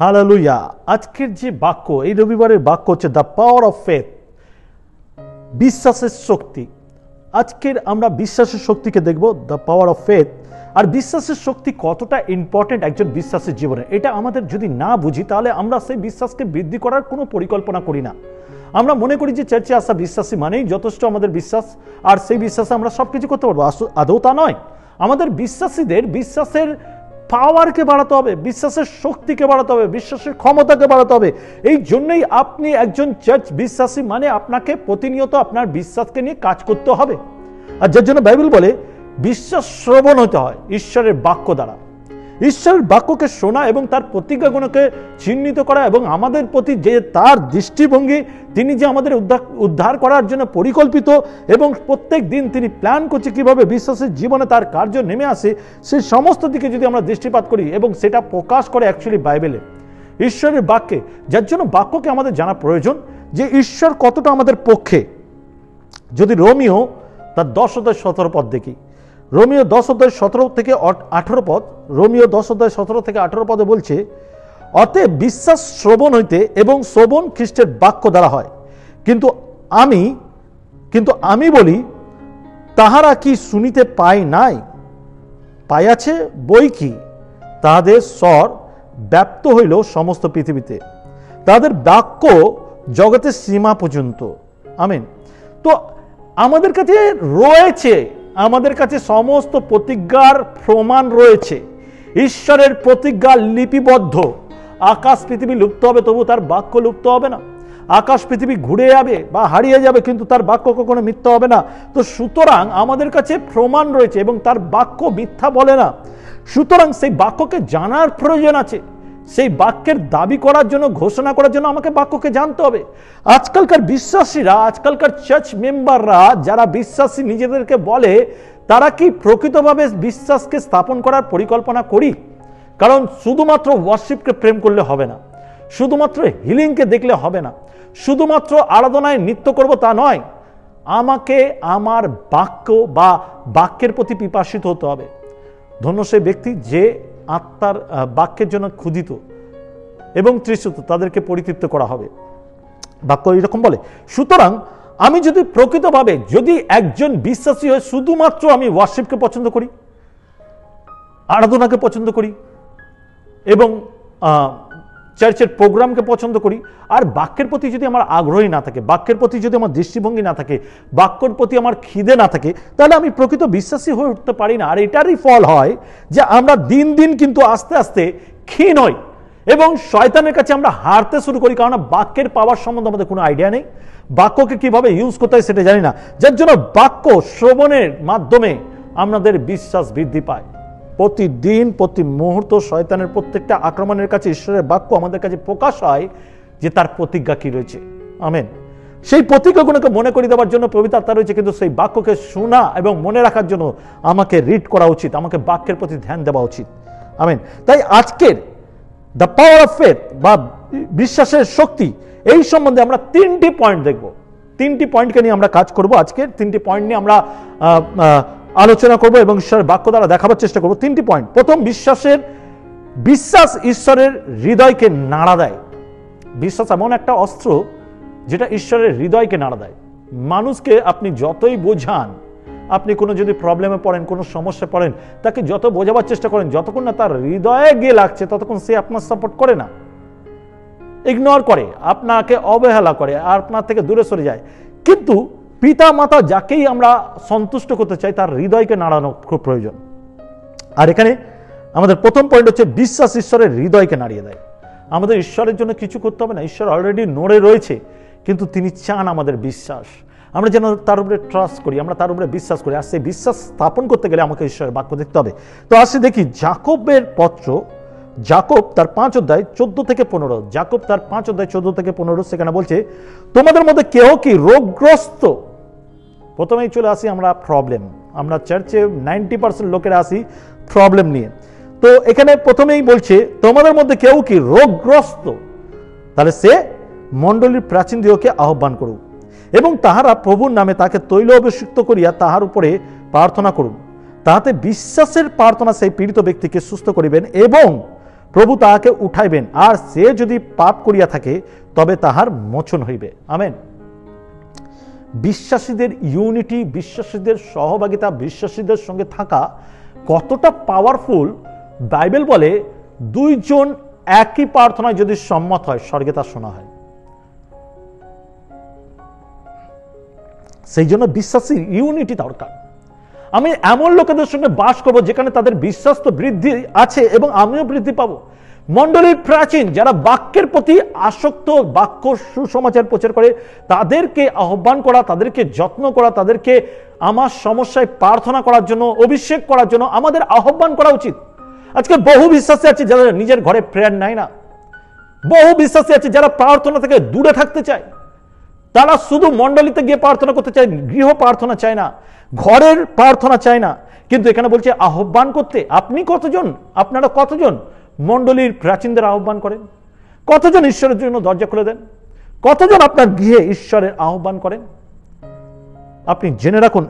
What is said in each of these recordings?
Hallelujah. আজকের যে বাক্য, এই রবিবারের বাক্য হচ্ছে দ্য পাওয়ার অফ ফেথ, বিশ্বাসের শক্তি। আজকের আমরা বিশ্বাসের শক্তিকে দেখব, দ্য পাওয়ার অফ ফেথ। আর বিশ্বাসের শক্তি কতটা ইম্পর্টেন্ট একজন বিশ্বাসের জীবনে, এটা আমাদের যদি না বুঝি তাহলে আমরা সেই বিশ্বাসকে বৃদ্ধি করার কোনো পরিকল্পনা করি না। আমরা মনে করি যে চার্চে আসা বিশ্বাসী মানেই যথেষ্ট আমাদের বিশ্বাস, আর সেই বিশ্বাসে আমরা সব কিছু করতে পারবো। আদৌ তা নয়। আমাদের বিশ্বাসীদের বিশ্বাসের পাওয়ারকে বাড়াতে হবে, বিশ্বাসের শক্তিকে বাড়াতে হবে, বিশ্বাসের ক্ষমতাকে বাড়াতে হবে। এই জন্যই আপনি একজন চার্চ বিশ্বাসী মানে আপনাকে প্রতিনিয়ত আপনার বিশ্বাসকে নিয়ে কাজ করতে হবে। আর যার জন্য বাইবেল বলে বিশ্বাস শ্রবণ হতে হয় ঈশ্বরের বাক্য দ্বারা। ঈশ্বরের বাক্যকে শোনা এবং তার প্রতিজ্ঞাগুলোকে চিহ্নিত করা এবং আমাদের প্রতি যে তার দৃষ্টিভঙ্গি, তিনি যে আমাদের উদ্ধার করার জন্য পরিকল্পিত এবং প্রত্যেক দিন তিনি প্ল্যান করছে কিভাবে বিশ্বাসের জীবনে তার কার্য নেমে আসে, সেই সমস্ত দিকে যদি আমরা দৃষ্টিপাত করি এবং সেটা প্রকাশ করে অ্যাকচুয়ালি বাইবেলে ঈশ্বরের বাক্যে। যার জন্য বাক্যকে আমাদের জানা প্রয়োজন যে ঈশ্বর কতটা আমাদের পক্ষে। যদি রোমিও তার 10:17 পদ দেখি, রোমিও 10:17 থেকে 18 পদ, রোমিও 10:17 থেকে 18 পদে বলছে, অতএব বিশ্বাস শ্রবণ হইতে এবং শ্রবণ খ্রিস্টের বাক্য দ্বারা হয়। কিন্তু আমি বলি, তাহারা কি শুনিতে পায় নাই? পাইয়াছে বই কি, তাহাদের স্বর ব্যাপ্ত হইল সমস্ত পৃথিবীতে, তাদের বাক্য জগতের সীমা পর্যন্ত। আমিন। তো আমাদের কাছে রয়েছে, আমাদের কাছে সমস্ত প্রতিজ্ঞার প্রমাণ রয়েছে। ঈশ্বরের প্রতিজ্ঞা লিপিবদ্ধ। আকাশ পৃথিবী লুপ্ত হবে, তবু তার বাক্য লুপ্ত হবে না। আকাশ পৃথিবী ঘুরে যাবে বা হারিয়ে যাবে, কিন্তু তার বাক্য কখনো মিথ্যা হবে না। তো সুতরাং আমাদের কাছে প্রমাণ রয়েছে এবং তার বাক্য মিথ্যা বলে না। সুতরাং সেই বাক্যকে জানার প্রয়োজন আছে। সেই বাক্যের দাবি করার জন্য, ঘোষণা করার জন্য আমাকে বাক্যকে জানতে হবে। আজকালকার বিশ্বাসীরা, আজকালকার চার্চ মেম্বাররা যারা বিশ্বাসী নিজেদেরকে বলে, তারা কি প্রকৃতভাবে বিশ্বাসকে স্থাপন করার পরিকল্পনা করি? কারণ শুধুমাত্র ওয়ার্শিপকে প্রেম করলে হবে না, শুধুমাত্র হিলিংকে দেখলে হবে না, শুধুমাত্র আরাধনায় নৃত্য করব তা নয়। আমাকে আমার বাক্য বা বাক্যের প্রতি পিপাসিত হতে হবে। ধন্য সে ব্যক্তি যে আত্মার বাক্যের জন্য ক্ষুধিত এবং তৃষ্ণিত, তাদেরকে পরিতৃপ্ত করা হবে। বাক্য এরকম বলে। সুতরাং আমি যদি প্রকৃতভাবে, যদি একজন বিশ্বাসী হয়ে শুধুমাত্র আমি ওয়ার্শিপকে পছন্দ করি, আরাধনাকে পছন্দ করি এবং চার্চের প্রোগ্রামকে পছন্দ করি, আর বাক্যের প্রতি যদি আমার আগ্রহী না থাকে, বাক্যের প্রতি যদি আমার দৃষ্টিভঙ্গি না থাকে, বাক্যের প্রতি আমার খিদে না থাকে, তাহলে আমি প্রকৃত বিশ্বাসী হয়ে উঠতে পারি না। আর এটারই ফল হয় যে আমরা দিন দিন কিন্তু আস্তে আস্তে ক্ষীণ হই এবং শয়তানের কাছে আমরা হারতে শুরু করি, কারণ বাক্যের পাওয়ার সম্বন্ধে আমাদের কোনো আইডিয়া নেই, বাক্যকে কিভাবে ইউজ করতে হয় সেটা জানি না। যার জন্য বাক্য শ্রবণের মাধ্যমে আমাদের বিশ্বাস বৃদ্ধি পায়। প্রতিদিন প্রতি মুহূর্ত শয়তানের প্রত্যেকটা আক্রমণের কাছে ঈশ্বরের বাক্য আমাদের কাছে প্রকাশ হয় যে তার প্রতিজ্ঞা কি রয়েছে। আমেন। সেই প্রতিজ্ঞাগুলোকে মনে করে দেওয়ার জন্য পবিত্র আত্মা রয়েছে, কিন্তু সেই বাক্যকে শোনা এবং মনে রাখার জন্য আমাকে রিড করা উচিত, আমাকে বাক্যের প্রতি ধ্যান দেওয়া উচিত। আমেন। তাই আজকের দ্য পাওয়ার অফ ফেথ বা বিশ্বাসের শক্তি, এই সম্বন্ধে আমরা 3টি পয়েন্ট দেখব। 3টি পয়েন্টকে নিয়ে আমরা কাজ করব। আজকের 3টি পয়েন্ট নিয়ে আমরা আলোচনা করব এবং ঈশ্বরের বাক্য দ্বারা দেখাবার চেষ্টা করব। 3টি পয়েন্ট। প্রথম, বিশ্বাস ঈশ্বরের হৃদয়কে নাড়া দেয়। বিশ্বাস এমন একটা অস্ত্র যেটা ঈশ্বরের হৃদয়কে নাড়া দেয়। মানুষকে আপনি যতই বোঝান, আপনি কোনো যদি প্রবলেমে পড়েন, কোনো সমস্যা পড়েন, তাকে যত বোঝাবার চেষ্টা করেন, যতক্ষণ না তার হৃদয়ে গিয়ে লাগছে ততক্ষণ সে আপনার সাপোর্ট করে না, ইগনোর করে, আপনাকে অবহেলা করে, আর আপনার থেকে দূরে সরে যায়। কিন্তু পিতা মাতা যাকেই আমরা সন্তুষ্ট করতে চাই, তার হৃদয়কে নাড়ানো খুব প্রয়োজন। আর এখানে আমাদের প্রথম পয়েন্ট হচ্ছে বিশ্বাস ঈশ্বরের হৃদয়কে নাড়িয়ে দেয়। আমাদের ঈশ্বরের জন্য কিছু করতে হবে না, ঈশ্বর অলরেডি নড়ে রয়েছে, কিন্তু তিনি চান আমাদের বিশ্বাস। আমরা যেন তার উপরে ট্রাস্ট করি, আমরা তার উপরে বিশ্বাস করি। আর সেই বিশ্বাস স্থাপন করতে গেলে আমাকে ঈশ্বরের বাক্য দেখতে হবে। তো আসলে দেখি যাকবের পত্র, যাকব তার 5:14-15, যাকব তার 5:14-15, সেখানে বলছে, তোমাদের মধ্যে কেহ কি রোগগ্রস্ত? প্রথমেই চলে আসি আমরা প্রবলেম। আমরা চার্চে 90% লোকেরা আসি প্রবলেম নিয়ে। তো এখানে প্রথমেই বলছে, তোমাদের মধ্যে কেউ কি রোগগ্রস্ত? তাহলে সে মণ্ডলীর প্রাচীনদিগকে আহ্বান করুক এবং তাহারা প্রভুর নামে তাকে তৈল অভিষিক্ত করিয়া তাহার উপরে প্রার্থনা করুন। তাহাতে বিশ্বাসের প্রার্থনা সেই পীড়িত ব্যক্তিকে সুস্থ করিবেন এবং প্রভু তাহাকে উঠাইবেন, আর সে যদি পাপ করিয়া থাকে তবে তাহার মোচন হইবে। আমেন। বিশ্বাসীদের ইউনিটি, বিশ্বাসীদের সহভাগিতা, বিশ্বাসীদের সঙ্গে থাকা কতটা পাওয়ারফুল, বাইবেল বলে দুইজন একই প্রার্থনায় যদি সম্মত হয় স্বর্গে তা শোনা হয়। সেই জন্য বিশ্বাসী ইউনিটি দরকার। আমি এমন লোকেদের সঙ্গে বাস করবো যেখানে তাদের বিশ্বাস তো বৃদ্ধি আছে এবং আমিও বৃদ্ধি পাবো। মণ্ডলীর প্রাচীন যারা বাক্যের প্রতি আসক্ত, বাক্য সুসমাচার প্রচার করে, তাদেরকে আহ্বান করা, তাদেরকে যত্ন করা, তাদেরকে আমার সমস্যায় প্রার্থনা করার জন্য, অভিষেক করার জন্য আমাদের আহ্বান করা উচিত। আজকে বহু বিশ্বাসী আছে যারা নিজের ঘরে প্রেয়ার নেয় না, বহু বিশ্বাসী আছে যারা প্রার্থনা থেকে দূরে থাকতে চায়, তারা শুধু মণ্ডলীতে গিয়ে প্রার্থনা করতে চায়, গৃহ প্রার্থনা চায় না, ঘরের প্রার্থনা চায় না। কিন্তু এখানে বলছে আহ্বান করতে। আপনি কতজন, আপনারা কতজন মণ্ডলীর প্রাচীনদের আহ্বান করেন? কতজন ঈশ্বরের জন্য দরজা খুলে দেন? কতজন আপনার গৃহে ঈশ্বরের আহ্বান করেন? আপনি জেনে রাখুন,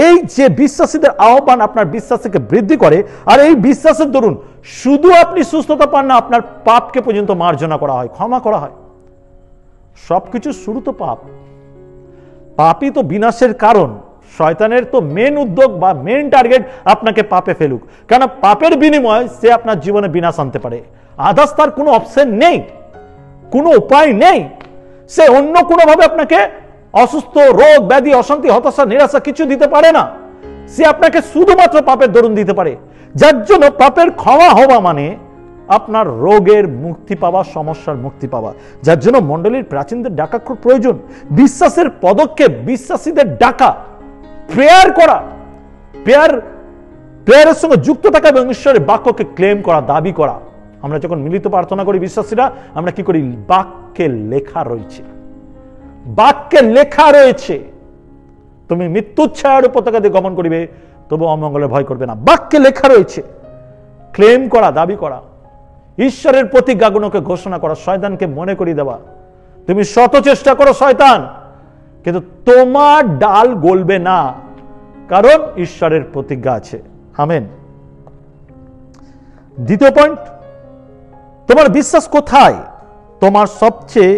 এই যে বিশ্বাসীদের আহ্বান আপনার বিশ্বাসকে বৃদ্ধি করে, আর এই বিশ্বাসের দরুন শুধু আপনি সুস্থতা পান না, আপনার পাপকে পর্যন্ত মার্জনা করা হয়, ক্ষমা করা হয়। সবকিছু শুরু তো পাপ। পাপই তো বিনাশের কারণ। শয়তানের তো মেন উদ্যোগ বা মেন টার্গেট আপনাকে পাপে ফেলুক, কারণ পাপের বিনিময়ে সে আপনার জীবনে বিনাশ আনতে পারে। আদার্স তার কোনো অপশন নেই, কোনো উপায় নেই। সে অন্য কোনোভাবে আপনাকে অসুস্থ, রোগ ব্যাধি, অশান্তি, হতাশা, নিরাশা কিছু দিতে পারে না। সে আপনাকে শুধুমাত্র পাপের দরুন দিতে পারে। যার জন্য পাপের ক্ষমা হওয়া মানে আপনার রোগের মুক্তি পাওয়া, সমস্যার মুক্তি পাওয়া। যার জন্য মণ্ডলীর প্রাচীনদের ডাকা খুব প্রয়োজন। বিশ্বাসের পদক্ষেপ, বিশ্বাসীদের ডাকা, প্রেয়ার করা, প্রেয়ারের সঙ্গে যুক্ত থাকা এবং ঈশ্বরের বাক্যকে ক্লেম করা, দাবি করা। আমরা যখন মিলিত প্রার্থনা করি বিশ্বাসীরা, আমরা কি করি? বাক্যে লেখা রয়েছে, বাক্যে লেখা রয়েছে, তুমি মৃত্যুর ছায়ার পতাকা দিয়ে গমন করিবে, তবু অমঙ্গলের ভয় করবে না। বাক্যে লেখা রয়েছে। ক্লেম করা, দাবি করা, ঈশ্বরের প্রতিজ্ঞাগুলোকে ঘোষণা করা, শয়তানকে মনে করিয়ে দেওয়া। তুমি শত চেষ্টা করো শয়তান, কিন্তু তোমার ডাল গলবে না, কারণ ঈশ্বরের প্রতিজ্ঞা আছে। আমেন। দ্বিতীয় পয়েন্ট, তোমার বিশ্বাস কোথায়? তোমার সবচেয়ে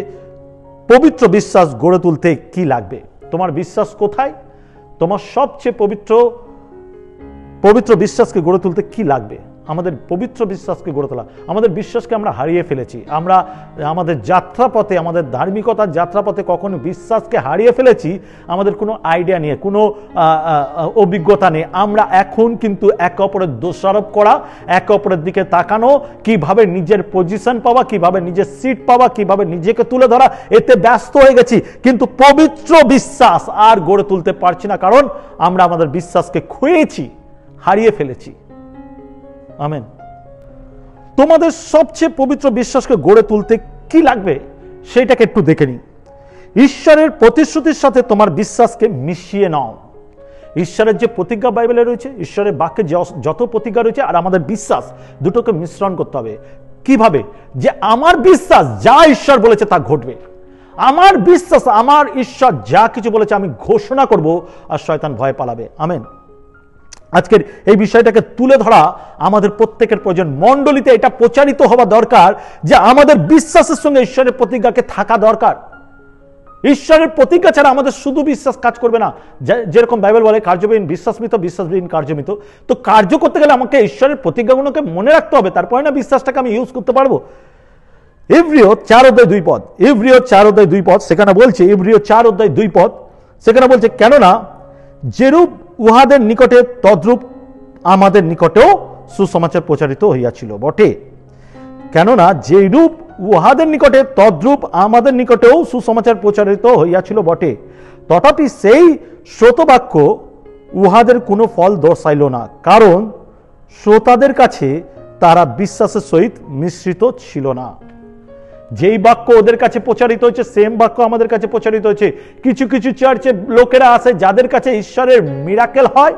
পবিত্র বিশ্বাস গড়ে তুলতে কি লাগবে? তোমার বিশ্বাস কোথায়? তোমার সবচেয়ে পবিত্র বিশ্বাসকে গড়ে তুলতে কি লাগবে? আমাদের পবিত্র বিশ্বাসকে গড়ে তোলা। আমাদের বিশ্বাসকে আমরা হারিয়ে ফেলেছি। আমরা আমাদের যাত্রাপথে, আমাদের ধার্মিকতার যাত্রাপথে কখনো বিশ্বাসকে হারিয়ে ফেলেছি। আমাদের কোনো আইডিয়া নিয়ে, কোনো অভিজ্ঞতা নেই। আমরা এখন কিন্তু একে অপরের দোষারোপ করা, একে অপরের দিকে তাকানো, কিভাবে নিজের পজিশন পাওয়া, কিভাবে নিজের সিট পাওয়া, কিভাবে নিজেকে তুলে ধরা, এতে ব্যস্ত হয়ে গেছি। কিন্তু পবিত্র বিশ্বাস আর গড়ে তুলতে পারছি না, কারণ আমরা আমাদের বিশ্বাসকে খুঁয়েছি, হারিয়ে ফেলেছি। আমেন। তোমাদের সবচেয়ে পবিত্র বিশ্বাসকে গড়ে তুলতে কি লাগবে সেটাকে একটু দেখে নিই। ঈশ্বরের প্রতিশ্রুতির সাথে তোমার বিশ্বাসকে মিশিয়ে নাও। ঈশ্বরের যে প্রতিজ্ঞা বাইবেলে রয়েছে, ঈশ্বরের বাক্যে যত প্রতিজ্ঞা রয়েছে আর আমাদের বিশ্বাস, দুটোকে মিশ্রণ করতে হবে। কিভাবে? যে আমার বিশ্বাস যা ঈশ্বর বলেছে তা ঘটবে। আমার বিশ্বাস, আমার ঈশ্বর যা কিছু বলেছে আমি ঘোষণা করব, আর শয়তান ভয় পালাবে। আমেন। আজকের এই বিষয়টাকে তুলে ধরা আমাদের প্রত্যেকের প্রয়োজন। মণ্ডলীতে এটা প্রচারিত হওয়া দরকার যে আমাদের বিশ্বাসের সঙ্গে ঈশ্বরের প্রতিজ্ঞাকে থাকা দরকার। ঈশ্বরের প্রতিজ্ঞা ছাড়া আমাদের শুধু বিশ্বাস কাজ করবে না। যেরকম বাইবেল বলে কার্যবিহীন বিশ্বাসমিত, বিশ্বাসবিহীন কার্যমিত। তো কার্য করতে গেলে আমাকে ঈশ্বরের প্রতিজ্ঞাগুলোকে মনে রাখতে হবে, তারপরে না বিশ্বাসটাকে আমি ইউজ করতে পারবো। ইব্রিয় 4:2 পদ, ইব্রিয় 4:2 পদ সেখানে বলছে, ইব্রিয় 4:2 পদ সেখানে বলছে, কেননা যেরূপ উহাদের নিকটে তদ্রূপ আমাদের নিকটেও সুসমাচার প্রচারিত হইয়াছিল বটে। কেননা যেরূপ উহাদের নিকটে তদ্রূপ আমাদের নিকটেও সুসমাচার প্রচারিত হইয়াছিল বটে, তথাপি সেই শ্রোতবাক্য উহাদের কোনো ফল দর্শাইল না, কারণ শ্রোতাদের কাছে তারা বিশ্বাসের সহিত মিশ্রিত ছিল না। যেই বাক্য ওদের কাছে প্রচারিত হয়েছে সেম বাক্য আমাদের কাছে প্রচারিত হয়েছে। কিছু কিছু চার্চে লোকেরা আছে যাদের কাছে ঈশ্বরের মিরাকেল হয়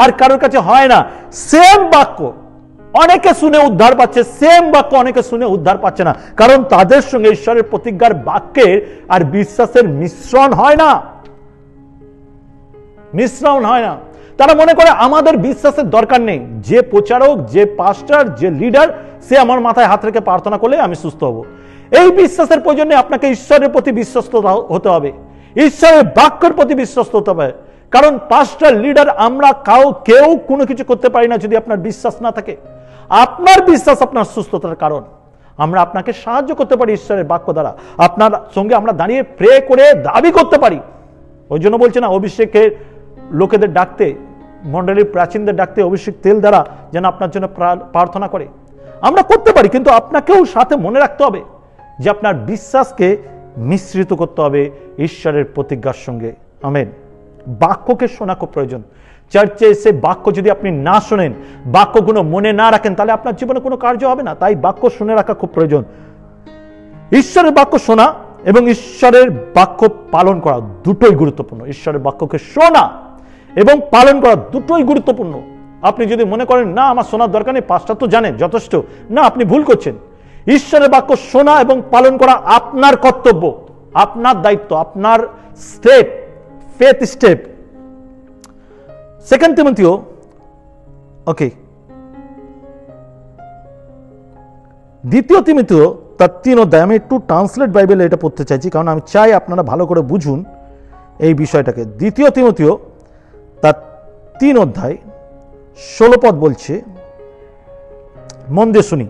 আর কারোর কাছে হয় না। সেম বাক্য অনেকে শুনে উদ্ধার পাচ্ছে, সেম বাক্য অনেকে শুনে উদ্ধার পাচ্ছে না, কারণ তাদের সঙ্গে ঈশ্বরের প্রতিজ্ঞার বাক্যের আর বিশ্বাসের মিশ্রণ হয় না, মিশ্রণ হয় না। তারা মনে করে আমাদের বিশ্বাসের দরকার নেই। যে প্রচারক, যে পাস্টার, যে লিডার, সে আমার মাথায় হাত রেখে প্রার্থনা করলে আমি সুস্থ হব। এই বিশ্বাসের প্রয়োজনে আপনাকে ঈশ্বরের প্রতি বিশ্বস্ত হতে হবে, ঈশ্বরের বাক্যের প্রতি বিশ্বস্ত হতে হবে। কারণ পাস্টার, লিডার, আমরা কেউ কোনো কিছু করতে পারি না যদি আপনার বিশ্বাস না থাকে। আপনার বিশ্বাস আপনার সুস্থতার কারণ। আমরা আপনাকে সাহায্য করতে পারি ঈশ্বরের বাক্য দ্বারা, আপনার সঙ্গে আমরা দাঁড়িয়ে প্রে করে দাবি করতে পারি। ওই জন্য বলছে না, অভিষেকের লোকেদের ডাকতে, মণ্ডলীর প্রাচীনদের ডাকতে অভিষেক তেল দ্বারা যেন আপনার জন্য প্রার্থনা করে। আমরা করতে পারি, কিন্তু আপনাকেও সাথে মনে রাখতে হবে যে আপনার বিশ্বাসকে মিশ্রিত করতে হবে ঈশ্বরের প্রতিজ্ঞার সঙ্গে। আমেন। বাক্যকে শোনা খুব প্রয়োজন। চার্চে এসে বাক্য যদি আপনি না শোনেন, বাক্যগুলো মনে না রাখেন, তাহলে আপনার জীবনে কোনো কার্য হবে না। তাই বাক্য শুনে রাখা খুব প্রয়োজন। ঈশ্বরের বাক্য শোনা এবং ঈশ্বরের বাক্য পালন করা দুটোই গুরুত্বপূর্ণ। ঈশ্বরের বাক্যকে শোনা এবং পালন করা দুটোই গুরুত্বপূর্ণ। আপনি যদি মনে করেন না আমার শোনার দরকার নেই, পাঁচটা তো জানেন যথেষ্ট, না, আপনি ভুল করছেন। ঈশ্বরের বাক্য শোনা এবং পালন করা আপনার কর্তব্য, আপনার দায়িত্ব, আপনার স্টেপ, ফেথ স্টেপ। সেকেন্ড তিমথিও, ওকে, দ্বিতীয় তিমথিও তার 3 অধ্যায়, আমি একটু ট্রান্সলেট বাইবেলে এটা পড়তে চাইছি, কারণ আমি চাই আপনারা ভালো করে বুঝুন এই বিষয়টাকে। দ্বিতীয় তিমথিও তার 3 অধ্যায় 16 পদ বলছে, মন দিয়ে শুনি,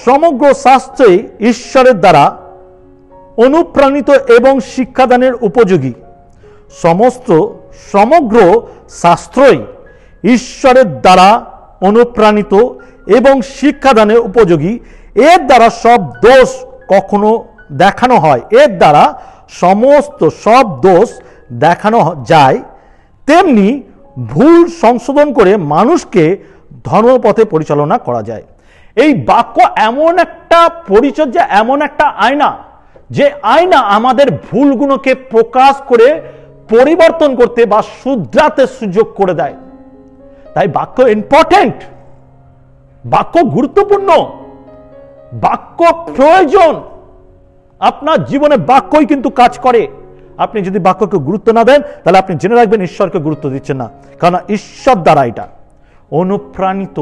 সমগ্র শাস্ত্রই ঈশ্বরের দ্বারা অনুপ্রাণিত এবং শিক্ষাদানের উপযোগী। সমগ্র শাস্ত্রই ঈশ্বরের দ্বারা অনুপ্রাণিত এবং শিক্ষাদানের উপযোগী। এর দ্বারা সব দোষ কখনো দেখানো হয়, এর দ্বারা সব দোষ দেখানো যায়, তেমনি ভুল সংশোধন করে মানুষকে ধর্মপথে পরিচালনা করা যায়। এই বাক্য এমন একটা পরিচর্যা, এমন একটা আয়না, যে আয়না আমাদের ভুলগুলোকে প্রকাশ করে পরিবর্তন করতে বা শুধরাতে সুযোগ করে দেয়। তাই বাক্য ইম্পর্টেন্ট, বাক্য গুরুত্বপূর্ণ, বাক্য প্রয়োজন। আপনার জীবনে বাক্যই কিন্তু কাজ করে। আপনি যদি বাক্যকে গুরুত্ব না দেন, তাহলে আপনি জেনে রাখবেন ঈশ্বরকে গুরুত্ব দিচ্ছেন না। কারণ ঈশ্বর দ্বারা এটা অনুপ্রাণিত,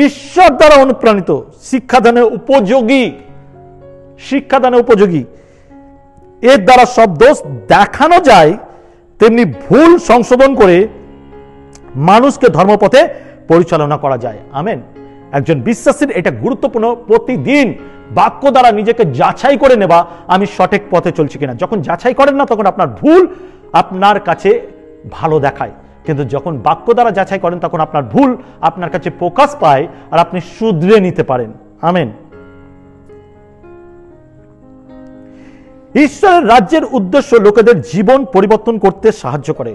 ঈশ্বর দ্বারা অনুপ্রাণিত, শিক্ষাদানের উপযোগী। এর দ্বারা সব দোষ দেখানো যায়, তেমনি ভুল সংশোধন করে মানুষকে ধর্মপথে পরিচালনা করা যায়। আমেন। একজন বিশ্বাসীর এটা গুরুত্বপূর্ণ, প্রতিদিন বাক্য দ্বারা নিজেকে যাচাই করে নেবা, আমি সঠিক পথে চলছি কিনা। যখন যাচাই করেন না, তখন আপনার ভুল আপনার কাছে ভালো দেখায়, কিন্তু যখন বাক্য দ্বারা যাচাই করেন, তখন আপনার ভুল আপনার কাছে প্রকাশ পায় আর আপনি শুধরে নিতে পারেন। আমেন। ঈশ্বরের রাজ্যের উদ্দেশ্য লোকেদের জীবন পরিবর্তন করতে সাহায্য করে।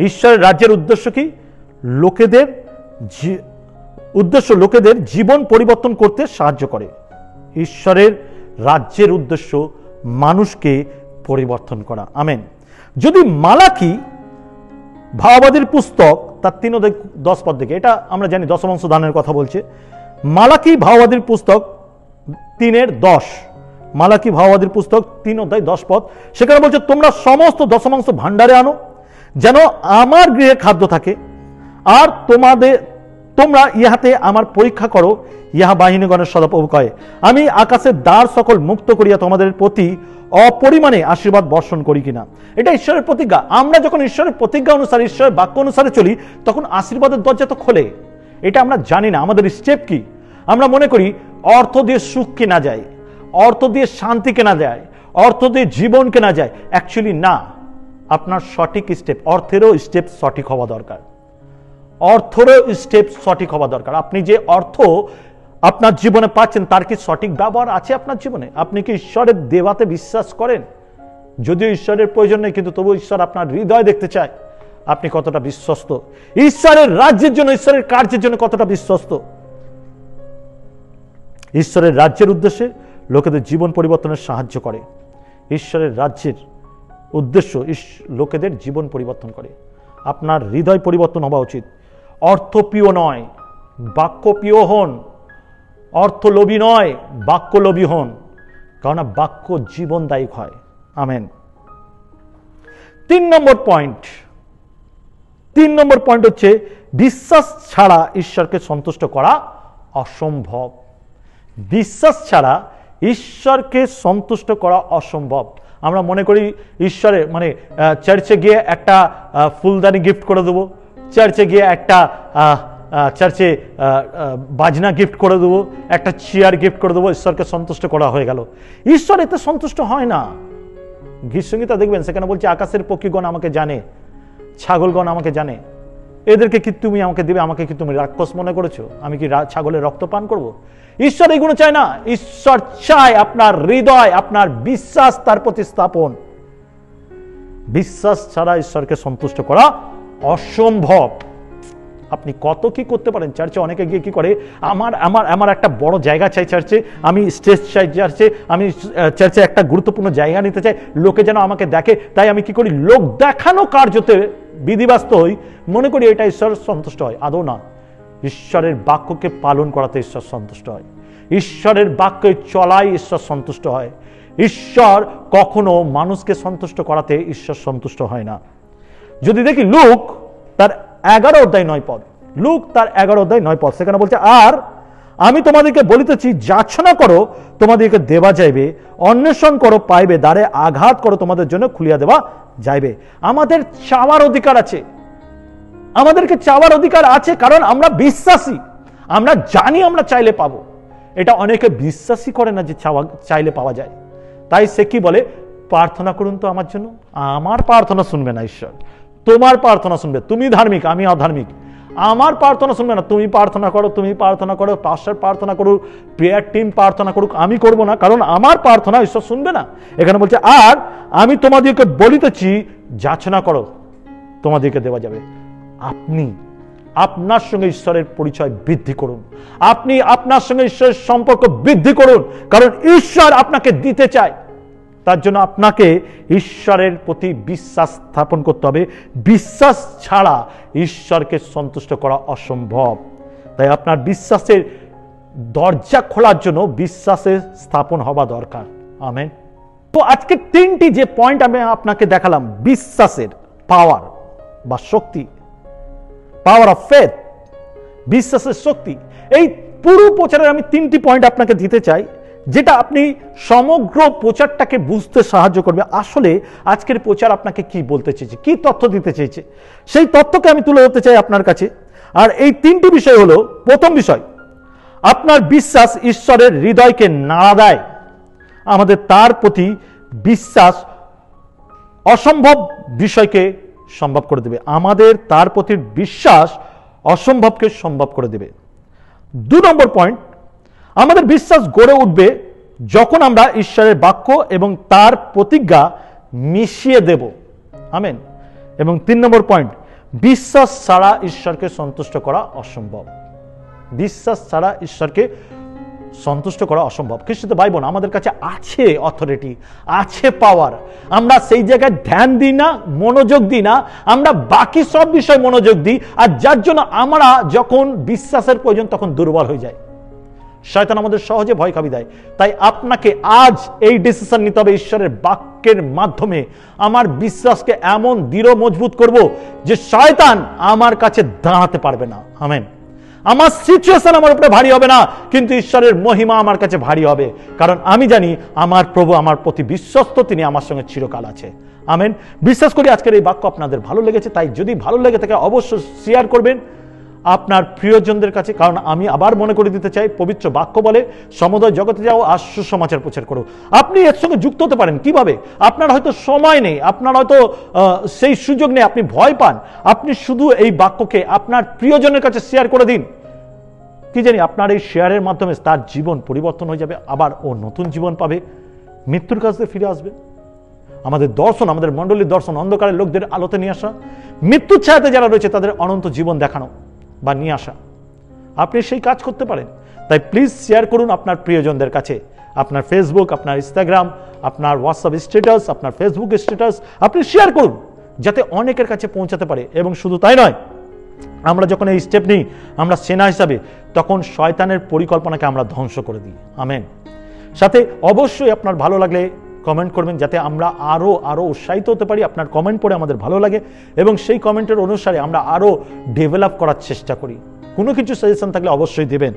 ঈশ্বরের রাজ্যের উদ্দেশ্য কি? লোকেদের জীবন পরিবর্তন করতে সাহায্য করে। ঈশ্বরের রাজ্যের উদ্দেশ্য মানুষকে পরিবর্তন করা। আমেন। যদি মালাকি ভাওবাদীর পুস্তক তার 3:10 পদ থেকে, এটা আমরা জানি দশমাংশ দানের কথা বলছে। মালাকি ভাওবাদীর পুস্তক 3:10, মালাকি ভাওবাদীর পুস্তক 3:10 পদ, সেখানে বলছে, তোমরা সমস্ত দশমাংশ ভান্ডারে আনো, যেন আমার গৃহে খাদ্য থাকে, আর তোমরা ইহাতে আমার পরীক্ষা করো, ইহা বাহিনীগণের সদাপ্রভু কয়, আমি আকাশের দ্বার সকল মুক্ত করিয়া তোমাদের প্রতি অপরিমাণে আশীর্বাদ বর্ষণ করি কিনা। এটা ঈশ্বরের প্রতিজ্ঞা। আমরা যখন ঈশ্বরের প্রতিজ্ঞা অনুসারে, ঈশ্বরের বাক্য অনুসারে চলি, তখন আশীর্বাদের দরজা তো খোলে। এটা আমরা জানি না আমাদের স্টেপ কি। আমরা মনে করি অর্থ দিয়ে সুখ কেনা যায়, অর্থ দিয়ে শান্তি কেনা যায়, অর্থ দিয়ে জীবন কেনা যায়। অ্যাকচুয়ালি না, আপনার সঠিক স্টেপ, অর্থেরও স্টেপ সঠিক হওয়া দরকার, আপনি যে অর্থ আপনার জীবনে পাচ্ছেন, তার কি সঠিক ব্যবহার আছে আপনার জীবনে? আপনি কি ঈশ্বরের দেওয়াতে বিশ্বাস করেন? যদিও ঈশ্বরের প্রয়োজন নেই, কিন্তু তবু ঈশ্বর আপনার হৃদয় দেখতে চায় আপনি কতটা বিশ্বস্ত, ঈশ্বরের রাজ্যের জন্য, ঈশ্বরের কার্যের জন্য কতটা বিশ্বস্ত। ঈশ্বরের রাজ্যের উদ্দেশ্যে লোকেদের জীবন পরিবর্তনের সাহায্য করে। ঈশ্বরের রাজ্যের উদ্দেশ্য লোকেদের জীবন পরিবর্তন করে। আপনার হৃদয় পরিবর্তন হওয়া উচিত। অর্থপ্রিয় নয়, বাক্যপ্রিয় হন। অর্থলোভী নয়, বাক্যলোভী হন, কারণ বাক্য জীবনদায়ক হয়। আমেন। 3 নম্বর পয়েন্ট হচ্ছে, বিশ্বাস ছাড়া ঈশ্বরকে সন্তুষ্ট করা অসম্ভব। বিশ্বাস ছাড়া ঈশ্বরকে সন্তুষ্ট করা অসম্ভব। আমরা মনে করি ঈশ্বরে মানে চার্চে গিয়ে একটা ফুলদানি গিফট করে দেবো, চার্চে গিয়ে একটা চার্চে বাজনা গিফট করে দেবো, একটা চেয়ার গিফট করে দেবো, ঈশ্বরকে সন্তুষ্ট করা হয়ে গেল। ঈশ্বর এতে সন্তুষ্ট হয় না। গীতসংগীতা দেখবেন সেখানে বলছে আকাশের পক্ষীগণ আমাকে জানে, ছাগলগণ আমাকে জানে, এদেরকে কি তুমি আমাকে দিবে? আমাকে কি তুমি রাক্ষস মনে করেছো? আমি কি ছাগলের রক্ত পান করবো? ঈশ্বর এইগুলো চায় না। ঈশ্বর চায় আপনার হৃদয়, আপনার বিশ্বাস তার প্রতি স্থাপন। বিশ্বাস ছাড়া ঈশ্বরকে সন্তুষ্ট করা অসম্ভব। আপনি কত কি করতে পারেন। চার্চে অনেকে গিয়ে কি করে, আমার আমার আমার একটা বড় জায়গা চাই চার্চে, আমি স্টেজ চাই চার্চে, আমি চার্চে একটা গুরুত্বপূর্ণ জায়গা নিতে চাই, লোকে যেন আমাকে দেখে, তাই আমি কি করি, লোক দেখানো কার্যতে বিধিব্যস্ত হই, মনে করি এটা ঈশ্বর সন্তুষ্ট হয়। আদৌ না। ঈশ্বরের বাক্যকে পালন করাতে ঈশ্বর সন্তুষ্ট হয়, ঈশ্বরের বাক্যে চলাই ঈশ্বর সন্তুষ্ট হয়। ঈশ্বর কখনো মানুষকে সন্তুষ্ট করাতে ঈশ্বর সন্তুষ্ট হয় না। যদি দেখি লুক তার 11 অধ্যায় 9 পদ, লুক তার 11 অধ্যায় 9 পদ, সেখানে বলছে, আর আমি তোমাদেরকে বলিতেছি, যাচনা করো তোমাদেরকে দেওয়া যাইবে, অন্বেষণ করো পাইবে, দ্বারে আঘাত করো তোমাদের জন্য খুলিয়া দেওয়া যাইবে। আমাদের চাওয়ার অধিকার আছে, আমাদেরকে চাওয়ার অধিকার আছে, কারণ আমরা বিশ্বাসী, আমরা জানি আমরা চাইলে পাবো। এটা অনেকে বিশ্বাসই করে না যে চাইলে পাওয়া যায়। তাই সে কি বলে, প্রার্থনা করুন তো আমার জন্য। আমার প্রার্থনা শুনবে না ঈশ্বর, তোমার প্রার্থনা শুনবে। তুমি ধার্মিক, আমি অধার্মিক, আমার প্রার্থনা শুনবে না। তুমি প্রার্থনা করো, তুমি প্রার্থনা করো, পাস্টার প্রার্থনা করুক, প্রেয়ার টিম প্রার্থনা করুক, আমি করব না, কারণ আমার প্রার্থনা ঈশ্বর শুনবে না। এখানে বলছে, আর আমি তোমাদেরকে বলিতেছি, যাচনা করো তোমাদেরকে দেওয়া যাবে। আপনি আপনার সঙ্গে ঈশ্বরের পরিচয় বৃদ্ধি করুন, আপনি আপনার সঙ্গে ঈশ্বরের সম্পর্ক বৃদ্ধি করুন, কারণ ঈশ্বর আপনাকে দিতে চায়। তার জন্য আপনাকে ঈশ্বরের প্রতি বিশ্বাস স্থাপন করতে হবে। বিশ্বাস ছাড়া ঈশ্বরকে সন্তুষ্ট করা অসম্ভব। তাই আপনার বিশ্বাসের দরজা খোলার জন্য বিশ্বাসে স্থাপন হওয়া দরকার। আমেন। তো আজকে 3টি যে পয়েন্ট আমি আপনাকে দেখালাম, বিশ্বাসের পাওয়ার বা শক্তি, পাওয়ার অফ ফেথ, বিশ্বাসের শক্তি, এই পুরো প্রচারের আমি 3টি পয়েন্ট আপনাকে দিতে চাই, যেটা আপনি সমগ্র প্রচারটাকে বুঝতে সাহায্য করবে। আসলে আজকের প্রচার আপনাকে কি বলতে চেয়েছে, কি তথ্য দিতে চেয়েছে, সেই তথ্যকে আমি তুলে ধরতে চাই আপনার কাছে। আর এই 3টি বিষয় হলো, প্রথম বিষয়, আপনার বিশ্বাস ঈশ্বরের হৃদয়কে নাড়া দেয়। আমাদের তার প্রতি বিশ্বাস অসম্ভব বিষয়কে সম্ভব করে দেবে। আমাদের তার প্রতি বিশ্বাস অসম্ভবকে সম্ভব করে দেবে। 2 নম্বর পয়েন্ট, আমাদের বিশ্বাস গড়ে উঠবে যখন আমরা ঈশ্বরের বাক্য এবং তার প্রতিজ্ঞা মিশিয়ে দেব। আমেন। এবং 3 নম্বর পয়েন্ট, বিশ্বাস ছাড়া ঈশ্বরকে সন্তুষ্ট করা অসম্ভব। বিশ্বাস ছাড়া ঈশ্বরকে সন্তুষ্ট করা অসম্ভব। খ্রিস্ট ভাই বোন, আমাদের কাছে আছে অথরিটি, আছে পাওয়ার, আমরা সেই জায়গায় ধ্যান দিই না, মনোযোগ দিই না, আমরা বাকি সব বিষয় মনোযোগ দিই, আর যার জন্য আমরা যখন বিশ্বাসের প্রয়োজন তখন দুর্বল হয়ে যায়। শয়তান আমাদের সহজে ভয় খাবি দেয়। তাই আপনাকে আজ এই ডিসিশন নিতে হবে, ঈশ্বরের বাক্যের মাধ্যমে আমার বিশ্বাসকে এমন দৃঢ় মজবুত করব যে শয়তান আমার কাছে দাঁড়াতে পারবে না। আমেন। আমার সিচুয়েশন আমার উপরে ভারী হবে না, কিন্তু ঈশ্বরের মহিমা আমার কাছে ভারী হবে, কারণ আমি জানি আমার প্রভু আমার প্রতি বিশ্বস্ত, তিনি আমার সঙ্গে চিরকাল আছে। আমেন। বিশ্বাস করি আজকের এই বাক্য আপনাদের ভালো লেগেছে। তাই যদি ভালো লেগে থাকে অবশ্যই শেয়ার করবেন আপনার প্রিয়জনদের কাছে, কারণ আমি আবার মনে করে দিতে চাই, পবিত্র বাক্য বলে সমুদয় জগতে যাও আর সুসমাচার প্রচার করো। আপনি এর সঙ্গে যুক্ত হতে পারেন কিভাবে? আপনার হয়তো সময় নেই, আপনার হয়তো সেই সুযোগ নেই, আপনি ভয় পান, আপনি শুধু এই বাক্যকে আপনার প্রিয়জনের কাছে শেয়ার করে দিন। কি জানি আপনার এই শেয়ারের মাধ্যমে তার জীবন পরিবর্তন হয়ে যাবে, আবার ও নতুন জীবন পাবে, মৃত্যুর কাছে ফিরে আসবে। আমাদের দর্শন, আমাদের মণ্ডলীর দর্শন অন্ধকারের লোকদের আলোতে নিয়ে আসা, মৃত্যুর ছায়াতে যারা রয়েছে তাদের অনন্ত জীবন দেখানো বা নিয়ে আসা। আপনি সেই কাজ করতে পারেন। তাই প্লিজ শেয়ার করুন আপনার প্রিয়জনদের কাছে, আপনার ফেসবুক, আপনার ইনস্টাগ্রাম, আপনার হোয়াটসঅ্যাপ স্ট্যাটাস, আপনার ফেসবুক স্ট্যাটাস আপনি শেয়ার করুন, যাতে অনেকের কাছে পৌঁছাতে পারে। এবং শুধু তাই নয়, আমরা যখন এই স্টেপ নিই, আমরা সেনা হিসাবে, তখন শয়তানের পরিকল্পনাকে আমরা ধ্বংস করে দিই। আমেন। সাথে অবশ্যই আপনার ভালো লাগলে কমেন্ট করবেন, যাতে আমরা আরো উৎসাহিত হতে পারি। আপনার কমেন্ট পড়ে আমাদের ভালো লাগে এবং সেই কমেন্টের অনুসারে আমরা আরো ডেভেলপ করার চেষ্টা করি। কোনো কিছু সাজেশন থাকলে অবশ্যই দেবেন।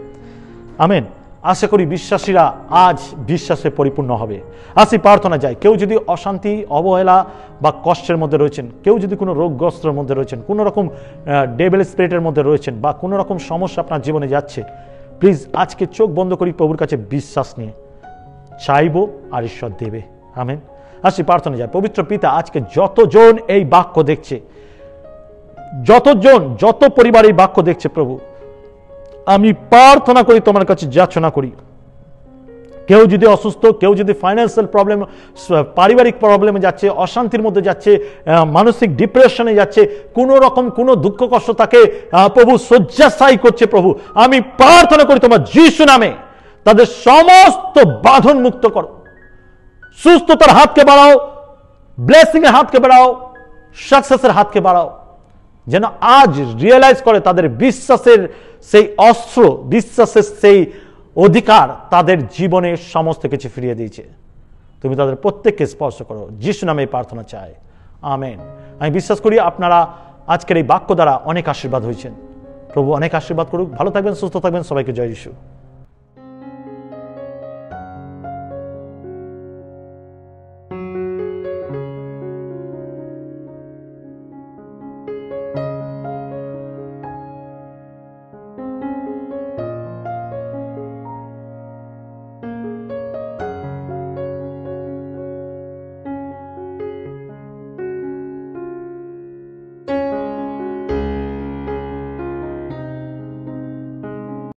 আমেন। আশা করি বিশ্বাসীরা আজ বিশ্বাসে পরিপূর্ণ হবে। আসি প্রার্থনা যায়। কেউ যদি অশান্তি, অবহেলা বা কষ্টের মধ্যে রয়েছেন, কেউ যদি কোনো রোগগ্রস্তের মধ্যে রয়েছেন, কোনো রকম ডেভিল স্পিরিটের মধ্যে রয়েছেন, বা কোনো রকম সমস্যা আপনার জীবনে যাচ্ছে, প্লিজ আজকে চোখ বন্ধ করি প্রভুর কাছে বিশ্বাস নিয়ে চাইবো, আর ঈশ্বর দেবে। আমেন। আসি প্রার্থনা যায়। পবিত্র পিতা, আজকে যতজন এই বাক্য দেখছে, যত পরিবার এই বাক্য দেখছে প্রভু, আমি প্রার্থনা করি, তোমার কাছে যাচনা করি, কেউ যদি অসুস্থ, কেউ যদি ফাইন্যান্সিয়াল প্রবলেম, পারিবারিক প্রবলেমে যাচ্ছে, অশান্তির মধ্যে যাচ্ছে, মানসিক ডিপ্রেশনে যাচ্ছে, কোনো রকম কোনো দুঃখ কষ্ট তাকে প্রভু শয্যাশায়ী করছে, প্রভু আমি প্রার্থনা করি তোমার যিশু নামে তাদের সমস্ত বাঁধন মুক্ত করো। সুস্থতার হাতকে বাড়াও, ব্লেসিং এর হাতকে বাড়াও, সাকসেসের হাতকে বাড়াও, যেন আজ রিয়েলাইজ করে তাদের বিশ্বাসের সেই অস্ত্র, বিশ্বাসের সেই অধিকার তাদের জীবনে সমস্ত কিছু ফিরিয়ে দিয়েছে। তুমি তাদের প্রত্যেককে স্পর্শ করো, যিশু নামে প্রার্থনা চাই, আমেন। আমি বিশ্বাস করি আপনারা আজকের এই বাক্য দ্বারা অনেক আশীর্বাদ হয়েছেন। প্রভু অনেক আশীর্বাদ করুক। ভালো থাকবেন, সুস্থ থাকবেন। সবাইকে জয় যিশু।